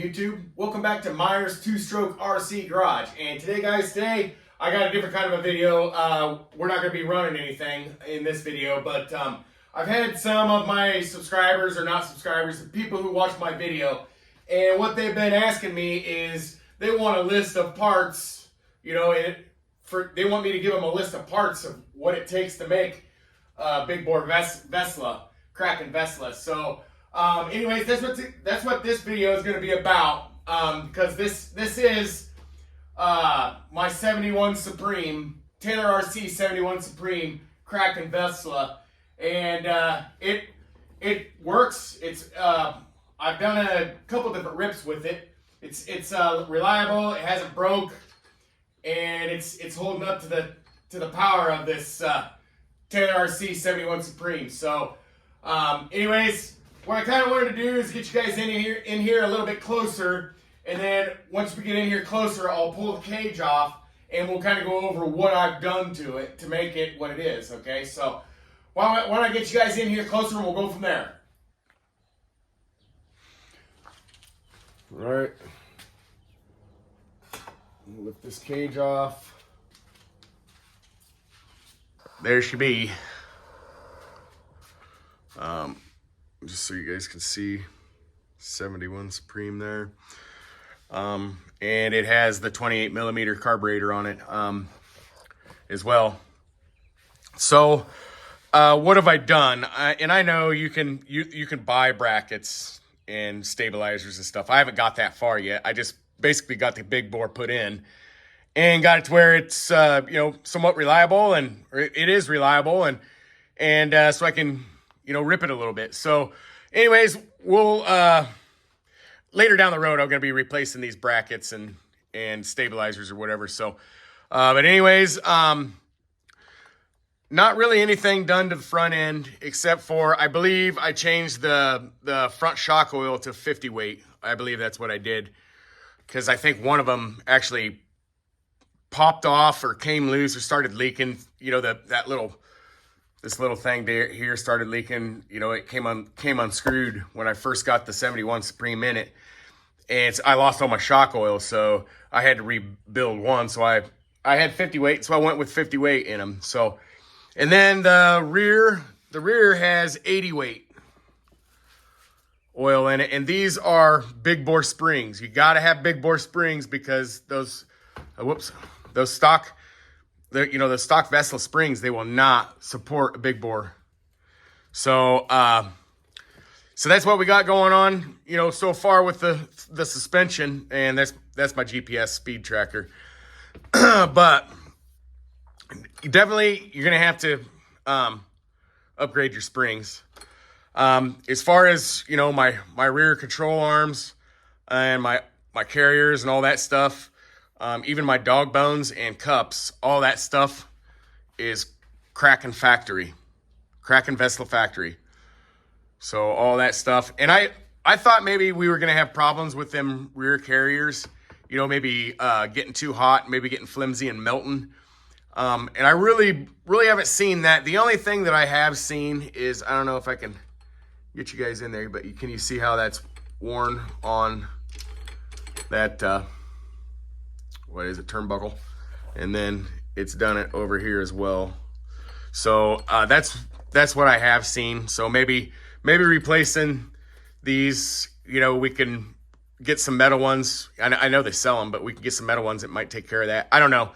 YouTube? Welcome back to Myers Two-Stroke RC Garage. And today, guys, I got a different kind of a video. We're not going to be running anything in this video, but I've had some of my subscribers, or not subscribers, people who watch my video, and what they've been asking me is they want a list of parts, you know, they want me to give them a list of parts of what it takes to make big bore Vesla, Kraken Vesla. So anyways, that's what this video is going to be about, because this is my 71 Supreme, Taylor RC 71 Supreme Kraken Vesla, and it works. It's I've done a couple different rips with it. It's reliable. It hasn't broke, and it's holding up to the power of this Taylor RC 71 Supreme. So anyways, what I kind of wanted to do is get you guys in here a little bit closer, and then once we get in here closer, I'll pull the cage off, and we'll kind of go over what I've done to it to make it what it is, okay? So why don't I get you guys in here closer, and we'll go from there. All right. Lift this cage off. There she be. Just so you guys can see, 71 Supreme there. And it has the 28 millimeter carburetor on it as well. So what have I done? And I know you can buy brackets and stabilizers and stuff. I haven't got that far yet. I just basically got the big bore put in and got it to where it's you know, somewhat reliable, and it is reliable, and so I can, you know, rip it a little bit. So anyways, we'll later down the road, I'm going to be replacing these brackets and stabilizers or whatever. So but anyways, not really anything done to the front end, except for, I believe I changed the front shock oil to 50 weight. I believe that's what I did, because I think one of them actually popped off or came loose or started leaking. You know, this little thing here started leaking. You know, it came unscrewed when I first got the 71 Supreme in it, and I lost all my shock oil, so I had to rebuild one. So I had 50 weight, so I went with 50 weight in them. So, and then the rear has 80 weight oil in it, and these are big bore springs. You got to have big bore springs, because those stock, the stock Vesla springs, they will not support a big bore. So so that's what we got going on, you know, so far with the suspension, and that's my GPS speed tracker. But definitely you're gonna have to upgrade your springs. As far as, you know, my rear control arms and my carriers and all that stuff, even my dog bones and cups, all that stuff is Kraken Vesla factory. So all that stuff. And I thought maybe we were going to have problems with them rear carriers, you know, maybe getting too hot, maybe getting flimsy and melting. And I really haven't seen that. The only thing that I have seen is, I don't know if I can get you guys in there, but can you see how that's worn on that, what is it, turnbuckle? And then it's done it over here as well. So that's what I have seen. So maybe replacing these, you know, we can get some metal ones. I know they sell them, but we can get some metal ones that might take care of that. I don't know.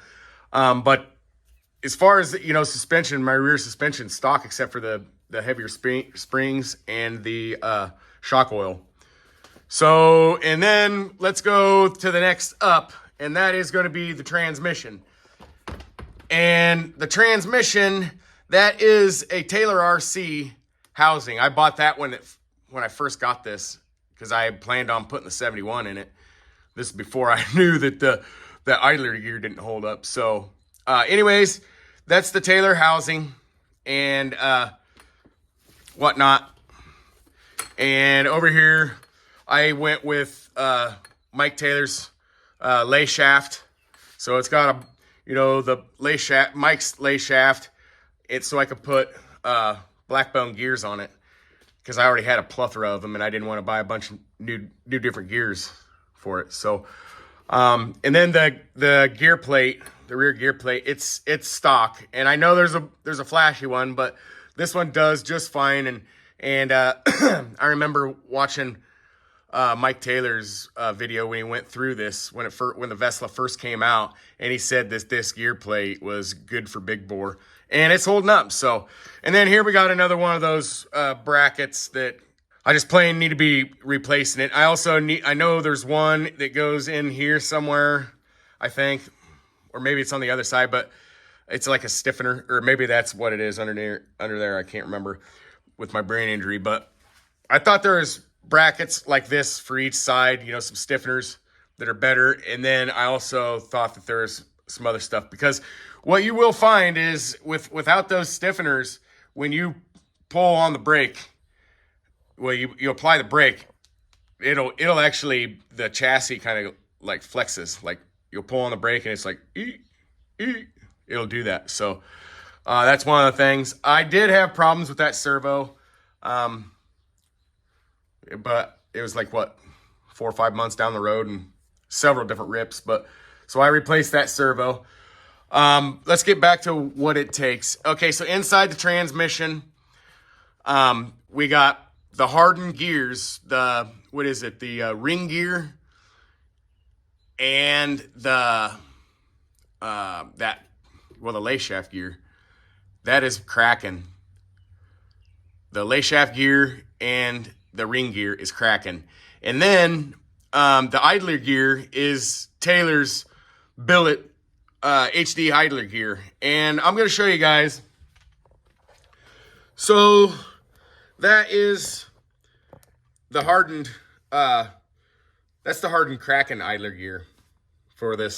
But as far as, you know, suspension, my rear suspension stock, except for the heavier springs and the shock oil. So, and then let's go to the next up, and that is going to be the transmission. And the transmission, that is a Taylor RC housing. I bought that when I first got this, because I had planned on putting the 71 in it. This is before I knew that the idler gear didn't hold up. So anyways, that's the Taylor housing and whatnot. And over here, I went with Mike Taylor's lay shaft. So it's got a, you know, the lay shaft, Mike's lay shaft. It's so I could put blackbone gears on it, because I already had a plethora of them and I didn't want to buy a bunch of new different gears for it. So, and then the gear plate, the rear gear plate, it's stock. And I know there's a flashy one, but this one does just fine. And I remember watching Mike Taylor's video when he went through this when the Vesla first came out, and he said this gear plate was good for big bore, and it's holding up. So, and then here we got another one of those brackets that I just plain need to be replacing it. I know there's one that goes in here somewhere, I think, or maybe it's on the other side, but it's like a stiffener, or maybe that's what it is under there. I can't remember with my brain injury, but I thought there was brackets like this for each side, you know, some stiffeners that are better. And then I also thought that there's some other stuff, because what you will find is without those stiffeners, when you pull on the brake, well, you apply the brake, it'll actually, the chassis kind of like flexes, like you'll pull on the brake and it's like, it'll do that. So that's one of the things. I did have problems with that servo. But it was like, what, 4 or 5 months down the road and several different rips. But so I replaced that servo. Let's get back to what it takes. Okay, so inside the transmission, we got the hardened gears, the ring gear, and the lay shaft gear. That is Kraken. The lay shaft gear and the ring gear is Kraken. And then the idler gear is Taylor's billet HD idler gear. And I'm going to show you guys. So that is the hardened, that's the hardened Kraken idler gear for the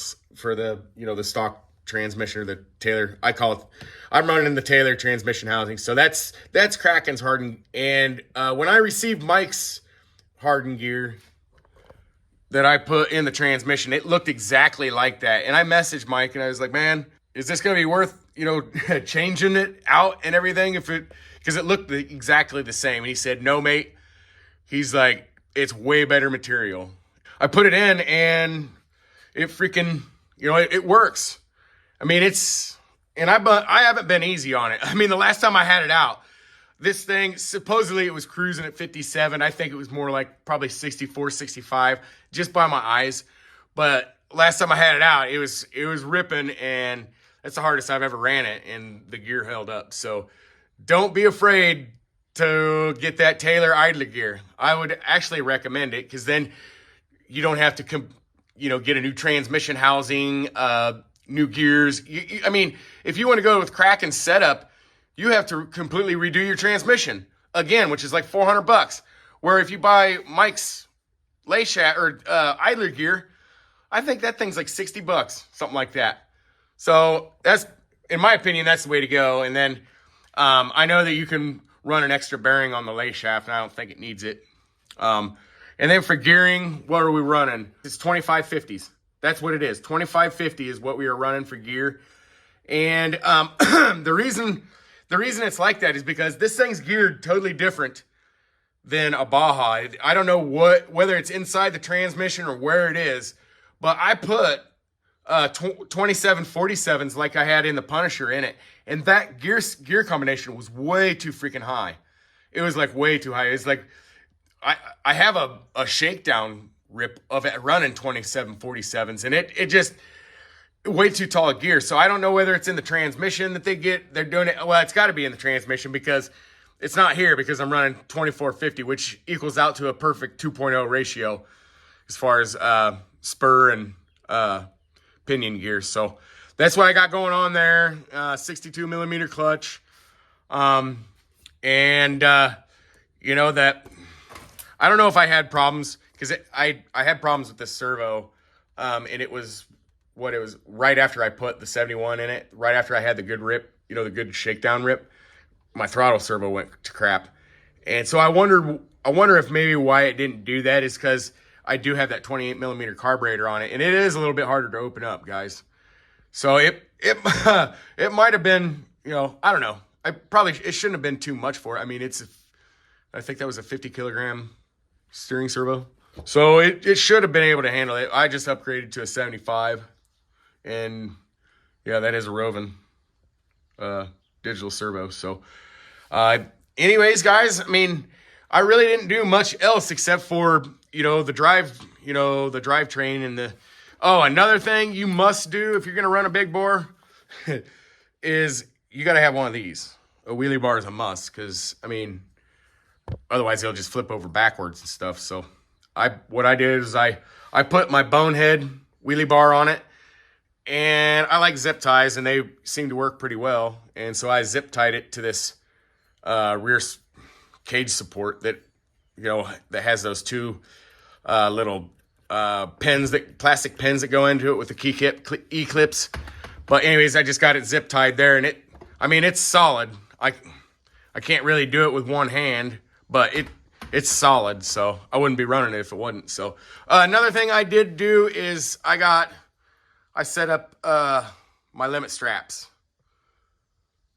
stock transmission, or the Taylor, I'm running the Taylor transmission housing. So that's Kraken's hardened. And when I received Mike's hardened gear that I put in the transmission, it looked exactly like that. And I messaged Mike and I was like, man, is this going to be worth, changing it out and everything? Because it looked exactly the same. And he said, no, mate. He's like, it's way better material. I put it in and it freaking, it works. I mean, I haven't been easy on it. I mean, the last time I had it out, this thing, supposedly it was cruising at 57. I think it was more like probably 64, 65, just by my eyes. But last time I had it out, it was ripping, and that's the hardest I've ever ran it, and the gear held up. So don't be afraid to get that Taylor idler gear. I would actually recommend it, because then you don't have to, get a new transmission housing, new gears. I mean, if you want to go with Kraken's setup, you have to completely redo your transmission again, which is like $400. Where if you buy Mike's lay shaft or idler gear, I think that thing's like $60, something like that. So that's, in my opinion, that's the way to go. And then I know that you can run an extra bearing on the lay shaft, and I don't think it needs it. And then for gearing, what are we running? It's 2550s. That's what it is. 2550 is what we are running for gear. And the reason it's like that is because this thing's geared totally different than a Baja. I don't know whether it's inside the transmission or where it is, but I put 2747s like I had in the Punisher in it, and that gear combination was way too freaking high. It was like way too high. It's like I have a shakedown rip of it running 2747s, and it just way too tall a gear. So I don't know whether it's in the transmission that they're doing it. Well, it's got to be in the transmission, because it's not here, because I'm running 2450, which equals out to a perfect 2.0 ratio as far as spur and pinion gear. So that's what I got going on there. 62 millimeter clutch. That I don't know if I had problems, because I had problems with this servo, and it was right after I put the 71 in it, right after I had the good rip, the good shakedown rip, my throttle servo went to crap. And so I wonder if maybe why it didn't do that is because I do have that 28 millimeter carburetor on it, and it is a little bit harder to open up, guys. So it might have been, I don't know. It shouldn't have been too much for it. I mean, I think that was a 50 kilogram steering servo. So it should have been able to handle it. I just upgraded to a 75. And yeah, that is a Rovin digital servo. So anyways, guys, I mean, I really didn't do much else except for, the drivetrain and the... Oh, another thing you must do if you're going to run a big bore is you got to have one of these. A wheelie bar is a must because, I mean, otherwise they'll just flip over backwards and stuff. So what I did is I put my Bonehead wheelie bar on it, and I like zip ties, and they seem to work pretty well. And so I zip tied it to this rear cage support that, that has those two little plastic pins that go into it with the E-clips. But anyways, I just got it zip tied there, and it's solid. I can't really do it with one hand, but it's solid, so I wouldn't be running it if it wasn't. So another thing I did do is I set up my limit straps,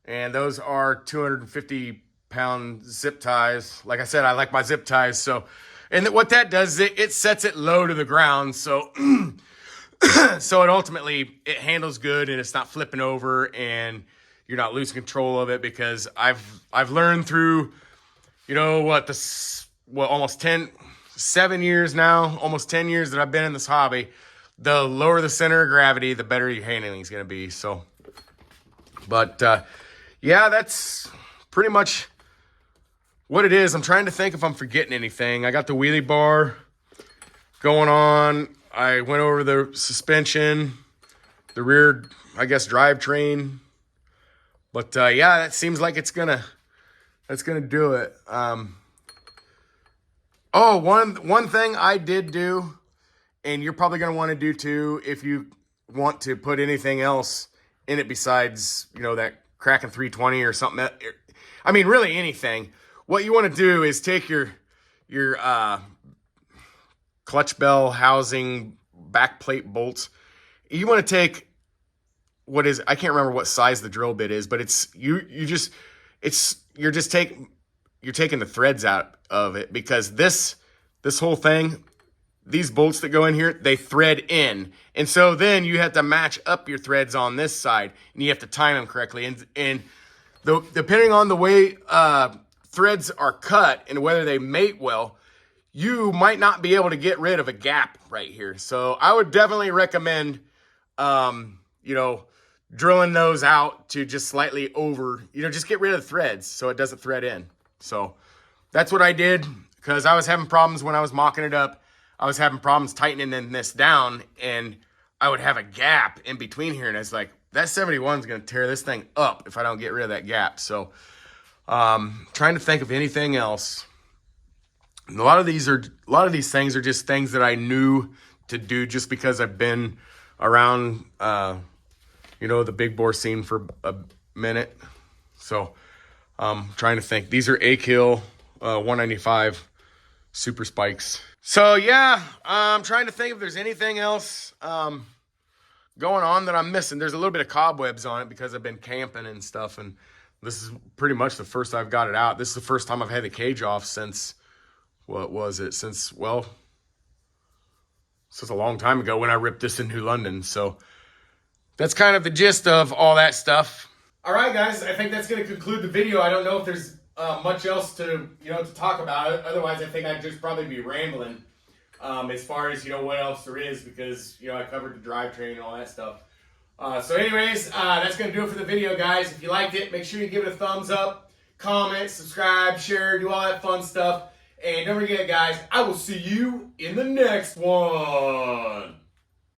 and those are 250-pound zip ties. Like I said, I like my zip ties. So, and what that does is it sets it low to the ground. So, so it handles good, and it's not flipping over, and you're not losing control of it, because I've learned through, almost 7 years now, almost 10 years that I've been in this hobby, the lower the center of gravity, the better your handling is going to be. So, but yeah, that's pretty much what it is. I'm trying to think if I'm forgetting anything. I got the wheelie bar going on. I went over the suspension, the rear, I guess, drivetrain. But yeah, that seems like that's gonna do it. Oh, one thing I did do, and you're probably gonna want to do too, if you want to put anything else in it besides, that Kraken 320 or something. I mean, really anything. What you want to do is take your clutch bell housing backplate bolts. You want to take, I can't remember what size the drill bit is, but you're taking the threads out of it, because this whole thing, these bolts that go in here, they thread in. And so then you have to match up your threads on this side, and you have to time them correctly. And depending on the way threads are cut and whether they mate well, you might not be able to get rid of a gap right here. So I would definitely recommend, drilling those out to just slightly over, just get rid of the threads so it doesn't thread in. So that's what I did, because I was having problems when I was mocking it up. I was having problems tightening this down, and I would have a gap in between here, and it's like, that 71 is going to tear this thing up if I don't get rid of that gap. So trying to think of anything else. And a lot of these things are just things that I knew to do just because I've been around the big bore scene for a minute. So trying to think. These are A-Kill 195 super spikes. So yeah, I'm trying to think if there's anything else going on that I'm missing. There's a little bit of cobwebs on it because I've been camping and stuff, and this is pretty much the first I've got it out. This is the first time I've had the cage off since, since a long time ago when I ripped this in New London. So that's kind of the gist of all that stuff. All right, guys, I think that's going to conclude the video. I don't know if there's much else to talk about. Otherwise, I think I'd just probably be rambling as far as what else there is, because I covered the drivetrain and all that stuff. So anyways, that's going to do it for the video, guys. If you liked it, make sure you give it a thumbs up, comment, subscribe, share, do all that fun stuff. And don't forget, guys, I will see you in the next one.